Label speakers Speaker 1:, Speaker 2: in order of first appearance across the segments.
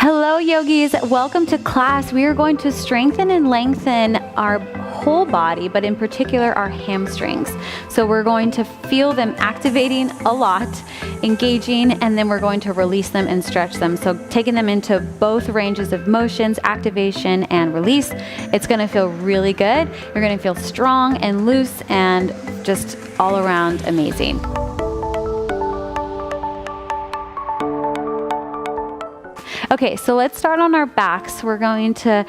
Speaker 1: Hello yogis, welcome to class. We are going to strengthen and lengthen our whole body, but in particular our hamstrings. So we're going to feel them activating a lot, engaging, and then we're going to release them and stretch them. So taking them into both ranges of motions, activation and release. It's gonna feel really good. You're gonna feel strong and loose and just all around amazing. Okay, so let's start on our backs. We're going to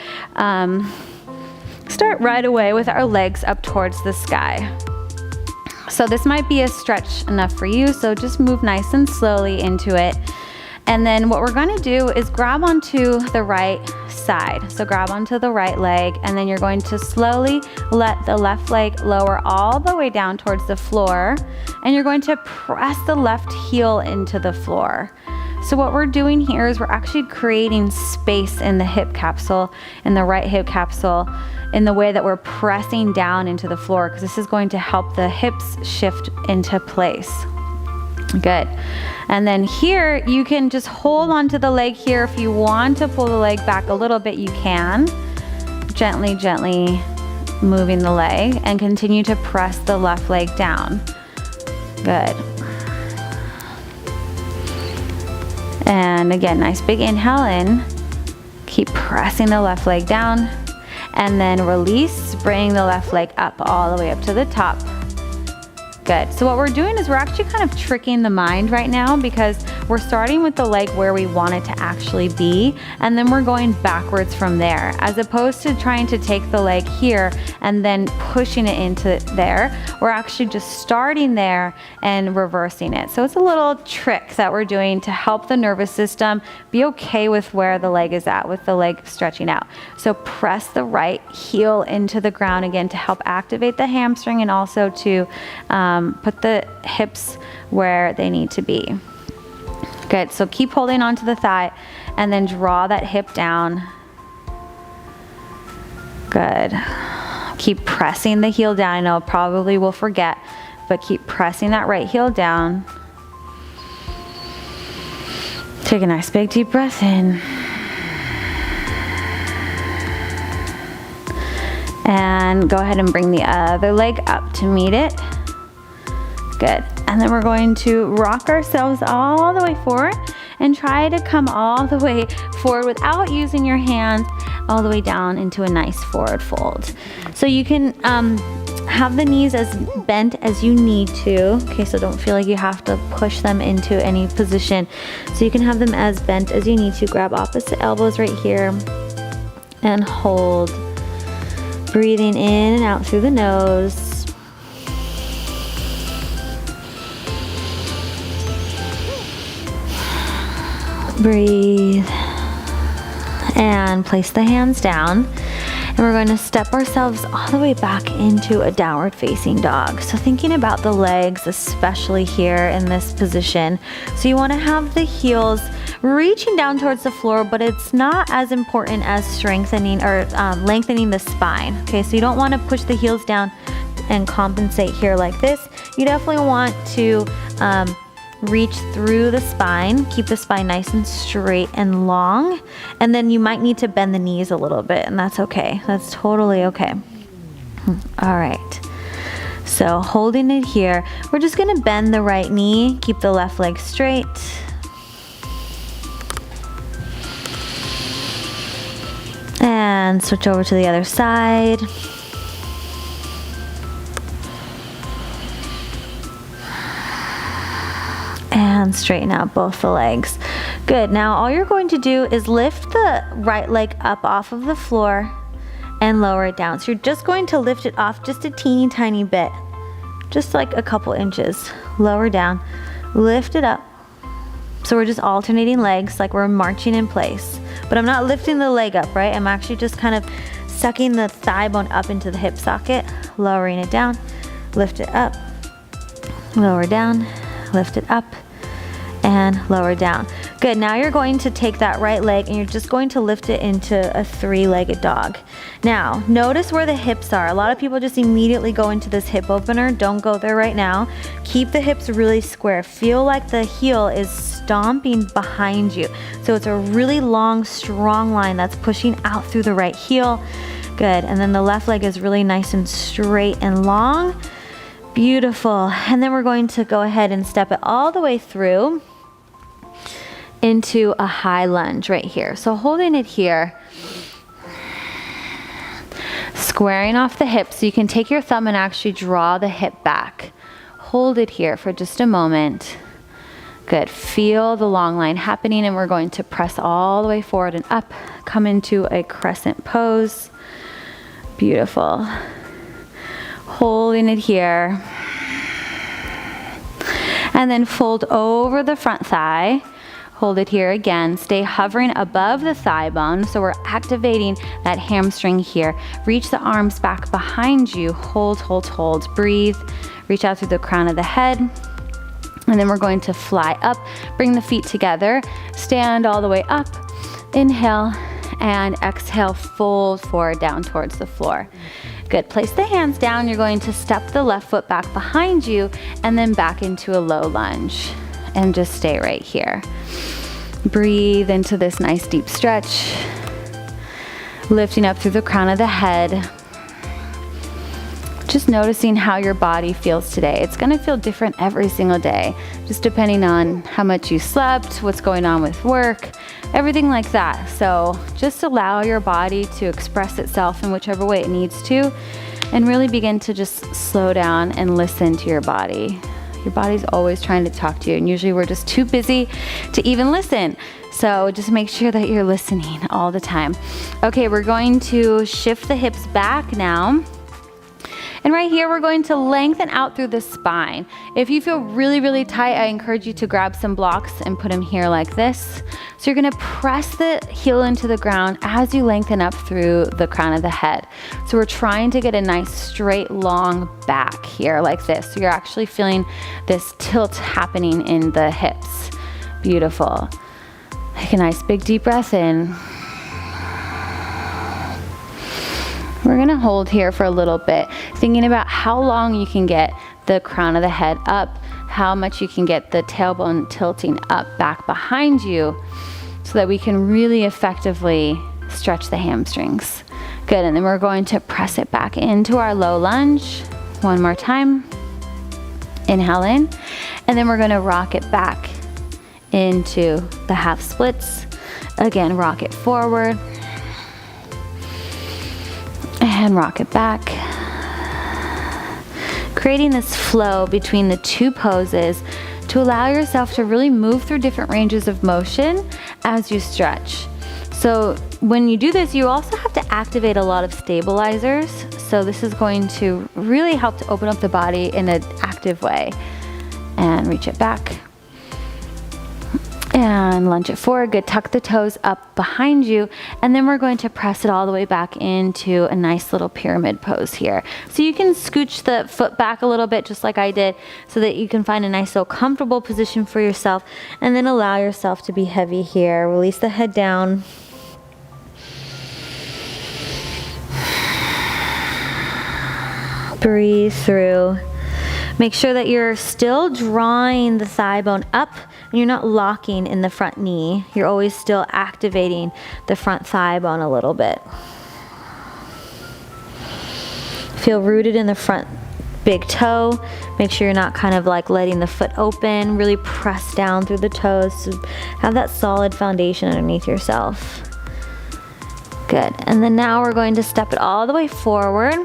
Speaker 1: start right away with our legs up towards the sky. So this might be a stretch enough for you, so just move nice and slowly into it. And then what we're gonna do is grab onto the right side. So grab onto the right leg, and then you're going to slowly let the left leg lower all the way down towards the floor, and you're going to press the left heel into the floor. So what we're doing here is we're actually creating space in the hip capsule, in the right hip capsule, in the way that we're pressing down into the floor, because this is going to help the hips shift into place. Good. And then here, you can just hold onto the leg here. If you want to pull the leg back a little bit, you can. Gently, gently moving the leg, and continue to press the left leg down. Good. And again, nice big inhale in. Keep pressing the left leg down. And then release, bring the left leg up all the way up to the top. Good. So what we're doing is we're actually kind of tricking the mind right now, because we're starting with the leg where we want it to actually be, and then we're going backwards from there, as opposed to trying to take the leg here and then pushing it into there. We're actually just starting there and reversing it. So it's a little trick that we're doing to help the nervous system be okay with where the leg is at, with the leg stretching out. So press the right heel into the ground again to help activate the hamstring, and also to put the hips where they need to be. Good, so keep holding onto the thigh and then draw that hip down. Good. Keep pressing the heel down. I know probably will forget, but keep pressing that right heel down. Take a nice big deep breath in. And go ahead and bring the other leg up to meet it. Good. And then we're going to rock ourselves all the way forward and try to come all the way forward without using your hands, all the way down into a nice forward fold. So you can have the knees as bent as you need to. Okay, so don't feel like you have to push them into any position. So you can have them as bent as you need to. Grab opposite elbows right here and hold. Breathing in and out through the nose. Breathe and place the hands down, and we're going to step ourselves all the way back into a downward facing dog. So thinking about the legs, especially here in this position. So you want to have the heels reaching down towards the floor, but it's not as important as strengthening or lengthening the spine. Okay, so you don't want to push the heels down and compensate here like this. You definitely want to reach through the spine, keep the spine nice and straight and long, and then you might need to bend the knees a little bit, and that's okay. That's totally okay. All right. So holding it here, we're just gonna bend the right knee, keep the left leg straight. And switch over to the other side. And straighten out both the legs. Good, now all you're going to do is lift the right leg up off of the floor and lower it down. So you're just going to lift it off just a teeny tiny bit, just like a couple inches. Lower down, lift it up. So we're just alternating legs like we're marching in place. But I'm not lifting the leg up, right? I'm actually just kind of sucking the thigh bone up into the hip socket, lowering it down, lift it up, lower down, lift it up, and lower down. Good, now you're going to take that right leg and you're just going to lift it into a three-legged dog. Now, notice where the hips are. A lot of people just immediately go into this hip opener. Don't go there right now. Keep the hips really square. Feel like the heel is stomping behind you. So it's a really long, strong line that's pushing out through the right heel. Good, and then the left leg is really nice and straight and long. Beautiful, and then we're going to go ahead and step it all the way through into a high lunge right here. So holding it here, squaring off the hips, so you can take your thumb and actually draw the hip back. Hold it here for just a moment. Good, feel the long line happening, and we're going to press all the way forward and up, come into a crescent pose. Beautiful. Holding it here. And then fold over the front thigh. Hold it here again. Stay hovering above the thigh bone. So we're activating that hamstring here. Reach the arms back behind you. Hold, hold, hold. Breathe. Reach out through the crown of the head. And then we're going to fly up. Bring the feet together. Stand all the way up. Inhale and exhale. Fold forward down towards the floor. Good. Place the hands down. You're going to step the left foot back behind you and then back into a low lunge. And just stay right here. Breathe into this nice deep stretch. Lifting up through the crown of the head. Just noticing how your body feels today. It's gonna feel different every single day, just depending on how much you slept, what's going on with work, everything like that. So just allow your body to express itself in whichever way it needs to, and really begin to just slow down and listen to your body. Your body's always trying to talk to you, and usually we're just too busy to even listen. So just make sure that you're listening all the time. Okay, we're going to shift the hips back now. And right here, we're going to lengthen out through the spine. If you feel really, really tight, I encourage you to grab some blocks and put them here like this. So you're gonna press the heel into the ground as you lengthen up through the crown of the head. So we're trying to get a nice straight, long back here like this. So you're actually feeling this tilt happening in the hips. Beautiful. Take a nice big deep breath in. We're gonna hold here for a little bit, thinking about how long you can get the crown of the head up, how much you can get the tailbone tilting up back behind you, so that we can really effectively stretch the hamstrings. Good, and then we're going to press it back into our low lunge. One more time. Inhale in, and then we're gonna rock it back into the half splits. Again, rock it forward. And rock it back. Creating this flow between the two poses to allow yourself to really move through different ranges of motion as you stretch. So when you do this, you also have to activate a lot of stabilizers. So this is going to really help to open up the body in an active way. And reach it back. And lunge it forward. Good. Tuck the toes up behind you. And then we're going to press it all the way back into a nice little pyramid pose here. So you can scooch the foot back a little bit, just like I did, so that you can find a nice little comfortable position for yourself. And then allow yourself to be heavy here. Release the head down. Breathe through. Make sure that you're still drawing the thigh bone up and you're not locking in the front knee. You're always still activating the front thigh bone a little bit. Feel rooted in the front big toe. Make sure you're not kind of like letting the foot open. Really press down through the toes to have that solid foundation underneath yourself. Good. And then now we're going to step it all the way forward.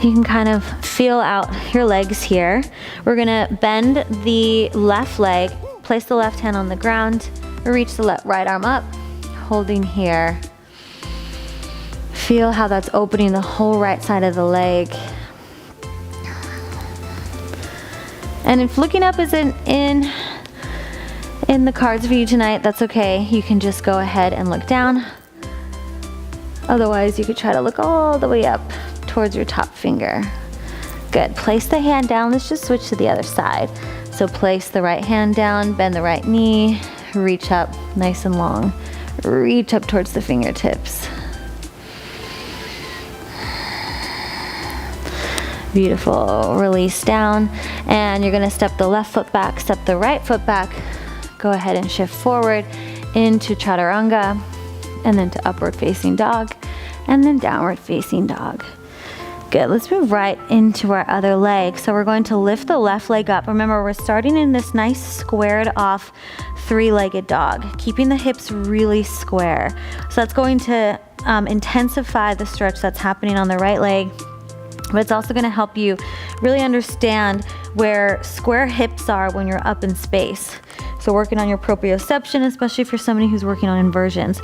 Speaker 1: You can kind of feel out your legs here. We're gonna bend the left leg, place the left hand on the ground, reach the right arm up, holding here. Feel how that's opening the whole right side of the leg. And if looking up isn't in the cards for you tonight, that's okay. You can just go ahead and look down. Otherwise, you could try to look all the way up towards your top finger. Good. Place the hand down. Let's just switch to the other side. So place the right hand down, bend the right knee, reach up nice and long. Reach up towards the fingertips. Beautiful. Release down, and you're gonna step the left foot back, step the right foot back. Go ahead and shift forward into chaturanga, and then to upward facing dog, and then downward facing dog. Good, let's move right into our other leg. So we're going to lift the left leg up. Remember, we're starting in this nice squared off three-legged dog, keeping the hips really square. So that's going to intensify the stretch that's happening on the right leg, but it's also gonna help you really understand where square hips are when you're up in space. So working on your proprioception, especially for somebody who's working on inversions.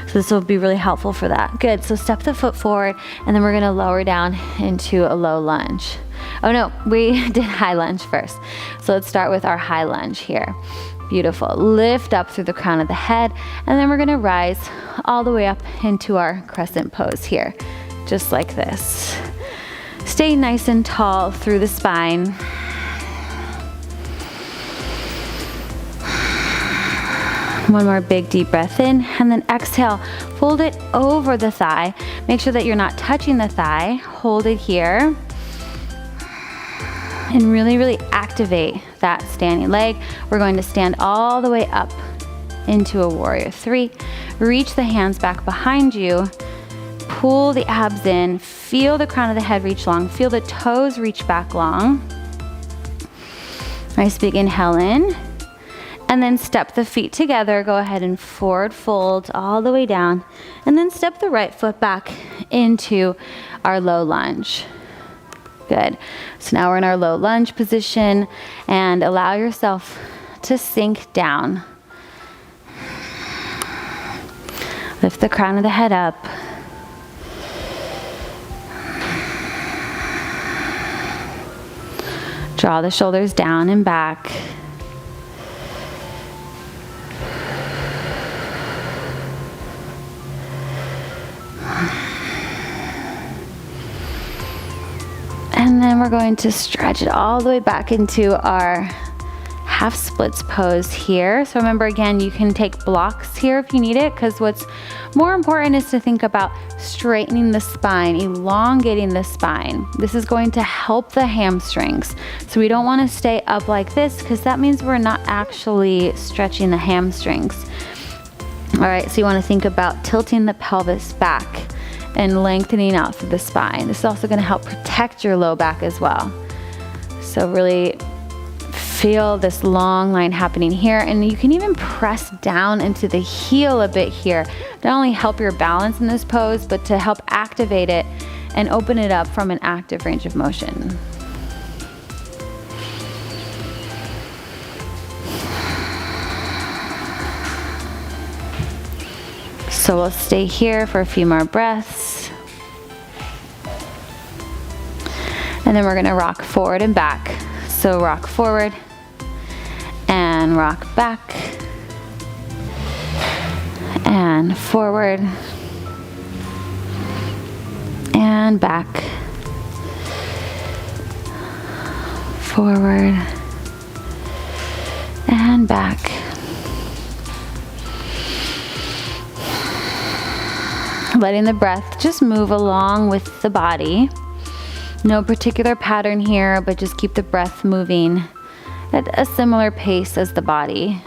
Speaker 1: So this will be really helpful for that. Good, so step the foot forward, and then we're gonna lower down into a low lunge. Oh no, we did high lunge first. So let's start with our high lunge here. Beautiful, lift up through the crown of the head, and then we're gonna rise all the way up into our crescent pose here, just like this. Stay nice and tall through the spine. One more big deep breath in, and then exhale, fold it over the thigh. Make sure that you're not touching the thigh. Hold it here. And really, really activate that standing leg. We're going to stand all the way up into a warrior three. Reach the hands back behind you. Pull the abs in. Feel the crown of the head reach long. Feel the toes reach back long. Nice big inhale in. And then step the feet together. Go ahead and forward fold all the way down. And then step the right foot back into our low lunge. Good. So now we're in our low lunge position, and allow yourself to sink down. Lift the crown of the head up. Draw the shoulders down and back. And then we're going to stretch it all the way back into our half splits pose here. So remember, again, you can take blocks here if you need it, because what's more important is to think about straightening the spine, elongating the spine. This is going to help the hamstrings. So we don't want to stay up like this, because that means we're not actually stretching the hamstrings. All right, so you want to think about tilting the pelvis back and lengthening out through the spine. This is also going to help protect your low back as well. So really feel this long line happening here, and you can even press down into the heel a bit here. Not only help your balance in this pose, but to help activate it and open it up from an active range of motion. So we'll stay here for a few more breaths. And then we're gonna rock forward and back. So rock forward and rock back and forward and back, forward and back. Letting the breath just move along with the body. No particular pattern here, but just keep the breath moving at a similar pace as the body.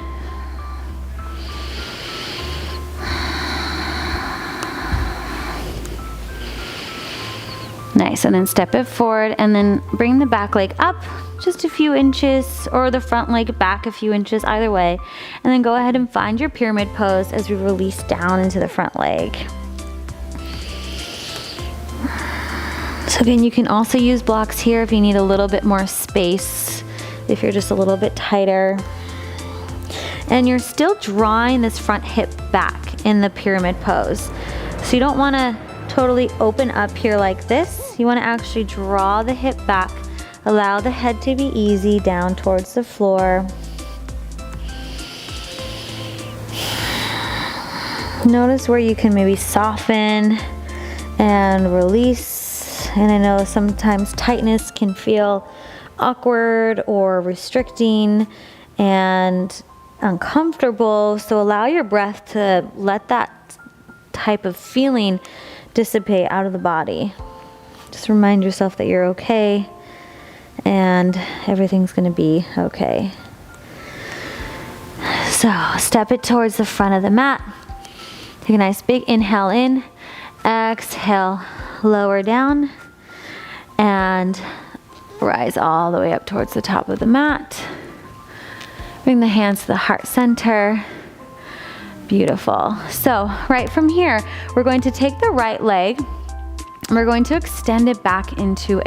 Speaker 1: Nice, and then step it forward, and then bring the back leg up just a few inches, or the front leg back a few inches, either way. And then go ahead and find your pyramid pose as we release down into the front leg. So again, you can also use blocks here if you need a little bit more space, if you're just a little bit tighter. And you're still drawing this front hip back in the pyramid pose. So you don't want to totally open up here like this. You want to actually draw the hip back, allow the head to be easy down towards the floor. Notice where you can maybe soften and release. And I know sometimes tightness can feel
Speaker 2: awkward or restricting and uncomfortable. So allow your breath to let that type of feeling dissipate out of the body. Just remind yourself that you're okay and everything's going to be okay. So step it towards the front of the mat. Take a nice big inhale in, exhale, lower down, and rise all the way up towards the top of the mat. Bring the hands to the heart center. Beautiful. So right from here, we're going to take the right leg and we're going to extend it back into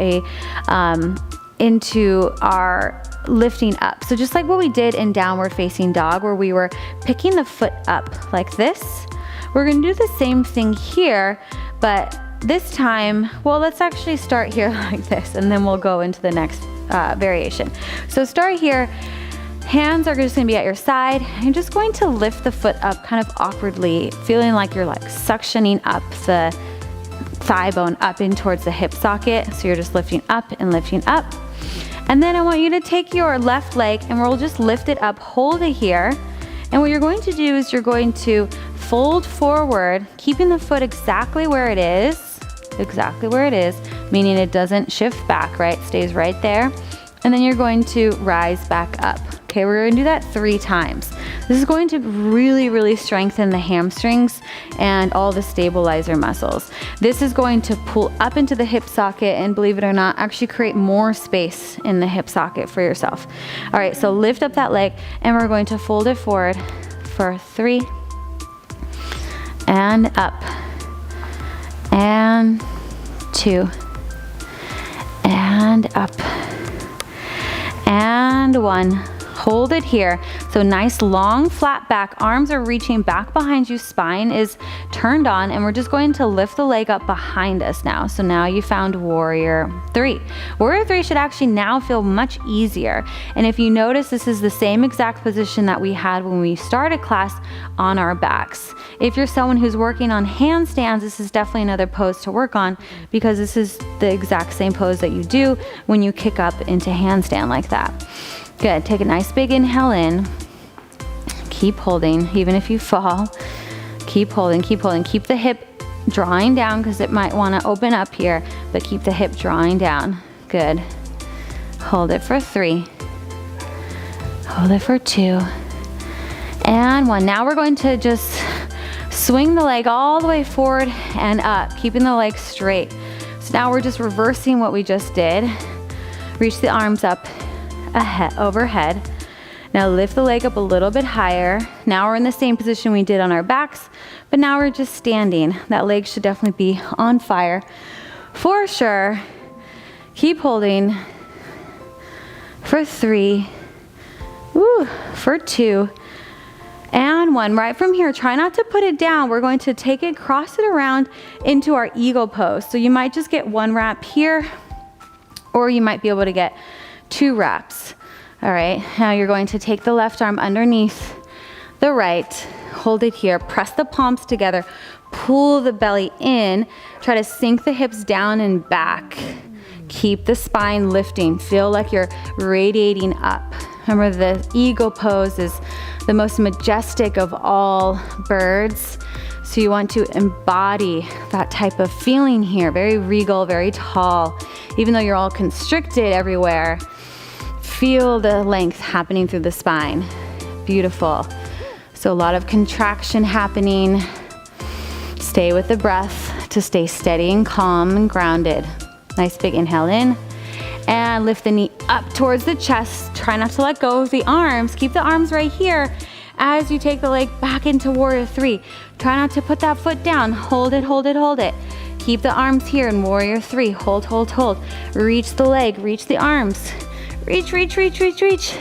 Speaker 2: our lifting up. So just like what we did in downward facing dog, where we were picking the foot up like this, we're going to do the same thing here, but this time, well, let's actually start here like this, and then we'll go into the next variation. So start here. Hands are just going to be at your side. You're just going to lift the foot up kind of awkwardly, feeling like you're like suctioning up the thigh bone up in towards the hip socket. So you're just lifting up and lifting up. And then I want you to take your left leg and we'll just lift it up, hold it here. And what you're going to do is you're going to fold forward, keeping the foot exactly where it is, meaning it doesn't shift back, right? It stays right there. And then you're going to rise back up. Okay, we're going to do that 3 times. This is going to really, really strengthen the hamstrings and all the stabilizer muscles. This is going to pull up into the hip socket and, believe it or not, actually create more space in the hip socket for yourself. All right, so lift up that leg and we're going to fold it forward for 3 and up and 2 and up and 1. Hold it here. So nice long flat back, arms are reaching back behind you, spine is turned on, and we're just going to lift the leg up behind us now. So now you found warrior 3. Warrior 3 should actually now feel much easier. And if you notice, this is the same exact position that we had when we started class on our backs. If you're someone who's working on handstands, this is definitely another pose to work on, because this is the exact same pose that you do when you kick up into handstand like that. Good, take a nice big inhale in. Keep holding, even if you fall. Keep holding, keep holding. Keep the hip drawing down because it might want to open up here, but keep the hip drawing down. Good. Hold it for 3. Hold it for 2. And 1. Now we're going to just swing the leg all the way forward and up, keeping the leg straight. So now we're just reversing what we just did. Reach the arms up ahead, overhead. Now lift the leg up a little bit higher. Now we're in the same position we did on our backs, but now we're just standing. That leg should definitely be on fire for sure. Keep holding for 3, for 2, and 1. Right from here, try not to put it down. We're going to take it, cross it around into our eagle pose. So you might just get 1 wrap here, or you might be able to get 2 wraps. All right, now you're going to take the left arm underneath the right, hold it here, press the palms together, pull the belly in, try to sink the hips down and back. Keep the spine lifting, feel like you're radiating up. Remember, the eagle pose is the most majestic of all birds. So you want to embody that type of feeling here, very regal, very tall. Even though you're all constricted everywhere, feel the length happening through the spine. Beautiful. So a lot of contraction happening. Stay with the breath to stay steady and calm and grounded. Nice big inhale in. And lift the knee up towards the chest. Try not to let go of the arms. Keep the arms right here as you take the leg back into warrior 3. Try not to put that foot down. Hold it, hold it, hold it. Keep the arms here in warrior 3. Hold, hold, hold. Reach the leg, reach the arms. Reach, reach, reach, reach, reach.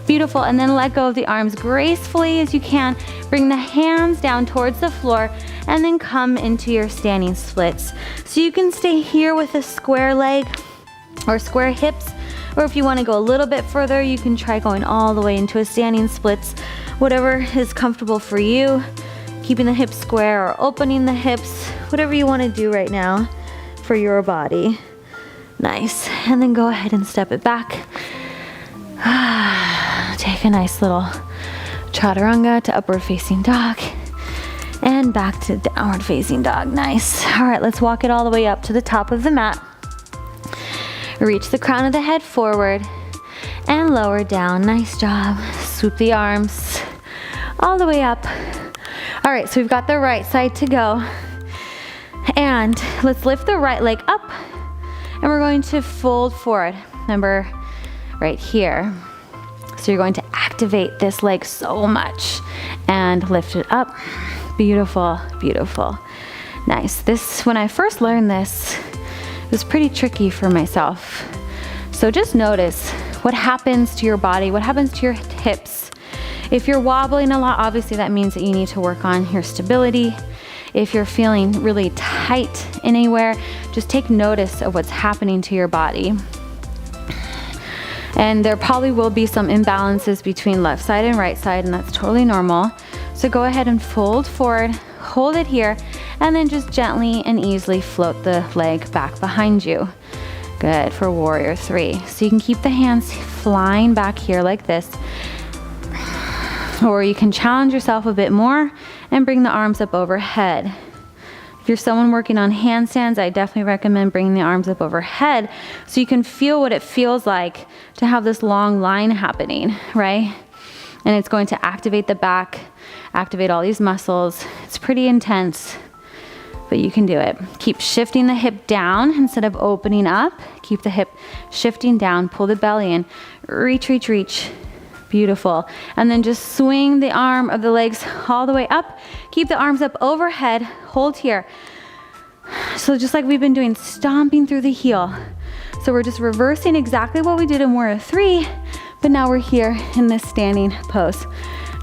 Speaker 2: Beautiful, and then let go of the arms gracefully as you can. Bring the hands down towards the floor and then come into your standing splits. So you can stay here with a square leg or square hips, or if you want to go a little bit further, you can try going all the way into a standing splits. Whatever is comfortable for you. Keeping the hips square or opening the hips, whatever you want to do right now for your body.
Speaker 1: Nice. And then go ahead and step it back. Take a nice little chaturanga to upward facing dog. And back to downward facing dog. Nice. All right, let's walk it all the way up to the top of the mat. Reach the crown of the head forward and lower down. Nice job. Swoop the arms all the way up. All right, so we've got the right side to go. And let's lift the right leg up and we're going to fold forward. Remember, right here. So you're going to activate this leg so much and lift it up. Beautiful, beautiful. Nice. This, when I first learned this, it was pretty tricky for myself. So just notice what happens to your body, what happens to your hips. If you're wobbling a lot, obviously that means that you need to work on your stability. If you're feeling really tight anywhere, just take notice of what's happening to your body. And there probably will be some imbalances between left side and right side, and that's totally normal. So go ahead and fold forward, hold it here, and then just gently and easily float the leg back behind you. Good for warrior three. So you can keep the hands flying back here like this. Or you can challenge yourself a bit more and bring the arms up overhead. If you're someone working on handstands, I definitely recommend bringing the arms up overhead so you can feel what it feels like to have this long line happening, right? And it's going to activate the back, activate all these muscles. It's pretty intense, but you can do it. Keep shifting the hip down instead of opening up. Keep the hip shifting down, pull the belly in, reach, reach, reach. Beautiful. And then just swing the arm of the legs all the way up. Keep the arms up overhead. Hold here. So just like we've been doing, stomping through the heel. So we're just reversing exactly what we did in warrior three, but now we're here in this standing pose.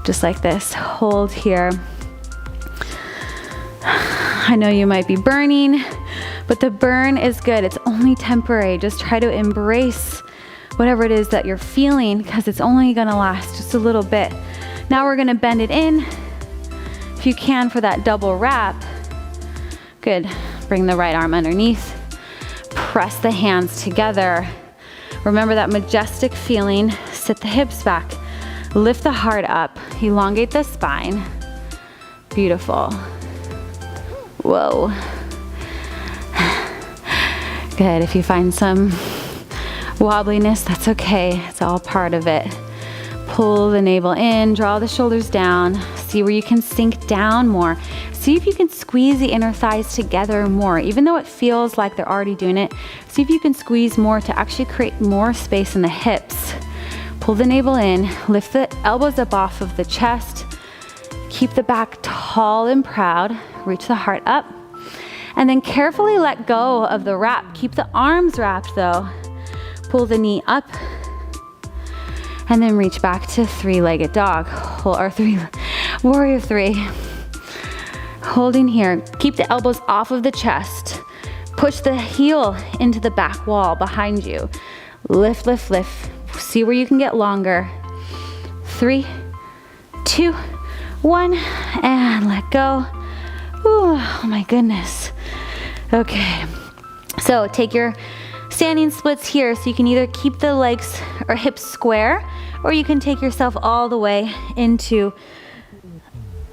Speaker 1: Just like this. Hold here. I know you might be burning, but the burn is good. It's only temporary. Just try to embrace whatever it is that you're feeling, because it's only gonna last just a little bit. Now we're gonna bend it in, if you can, for that double wrap. Good. Bring the right arm underneath. Press the hands together. Remember that majestic feeling. Sit the hips back. Lift the heart up. Elongate the spine. Beautiful. Whoa. Good. If you find some wobbliness, that's okay. It's all part of it. Pull the navel in, draw the shoulders down. See where you can sink down more. See if you can squeeze the inner thighs together more. Even though it feels like they're already doing it, see if you can squeeze more to actually create more space in the hips. Pull the navel in, lift the elbows up off of the chest. Keep the back tall and proud. Reach the heart up. And then carefully let go of the wrap. Keep the arms wrapped though. Pull the knee up and then reach back to three-legged dog, or warrior three. Holding here, keep the elbows off of the chest. Push the heel into the back wall behind you. Lift, lift, lift. See where you can get longer. 3, 2, 1, and let go. Ooh, oh my goodness. Okay, so take your standing splits here, so you can either keep the legs or hips square, or you can take yourself all the way into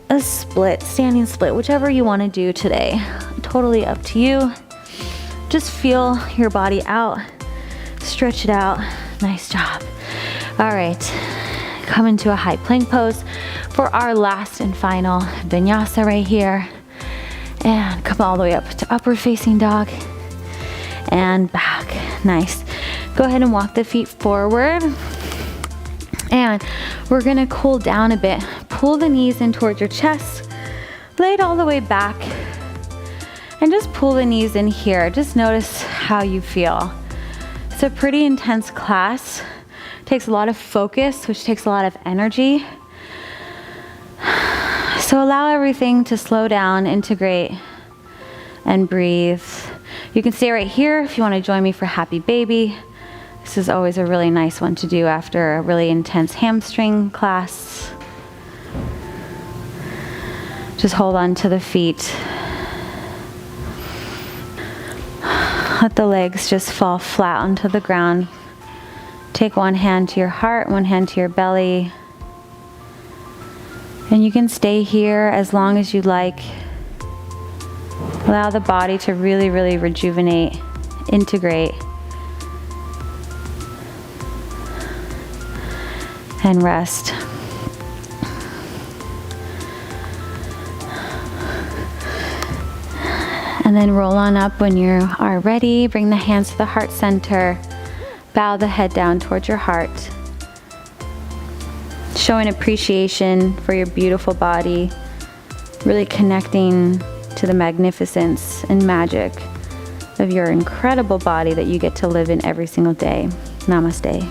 Speaker 1: a split, standing split, whichever you want to do today. Totally up to you. Just feel your body out. Stretch it out. Nice job. All right, come into a high plank pose for our last and final vinyasa right here. And come all the way up to upward facing dog. And back. Nice. Go ahead and walk the feet forward. And we're gonna cool down a bit. Pull the knees in towards your chest. Lay it all the way back. And just pull the knees in here. Just notice how you feel. It's a pretty intense class. It takes a lot of focus, which takes a lot of energy. So allow everything to slow down, integrate, and breathe. You can stay right here if you want to join me for Happy Baby. This is always a really nice one to do after a really intense hamstring class. Just hold on to the feet.
Speaker 2: Let the legs just fall flat onto the ground. Take one hand to your heart, one hand to your belly. And you can stay here as long as you like. Allow the body to really, really rejuvenate, integrate, and rest. And then roll on up when you are ready. Bring the hands to the heart center. Bow the head down towards your heart. Showing appreciation for your beautiful body. Really connecting to the magnificence and magic of your incredible body that you get to live in every single day. Namaste.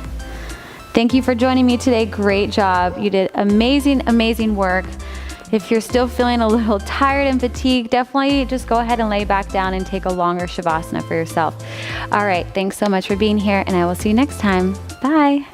Speaker 2: Thank you for joining me today. Great job. You did amazing, amazing work. If you're still feeling a little tired and fatigued, definitely just go ahead and lay back down and take a longer Shavasana for yourself. All right, thanks so much for being here, and I will see you next time. Bye.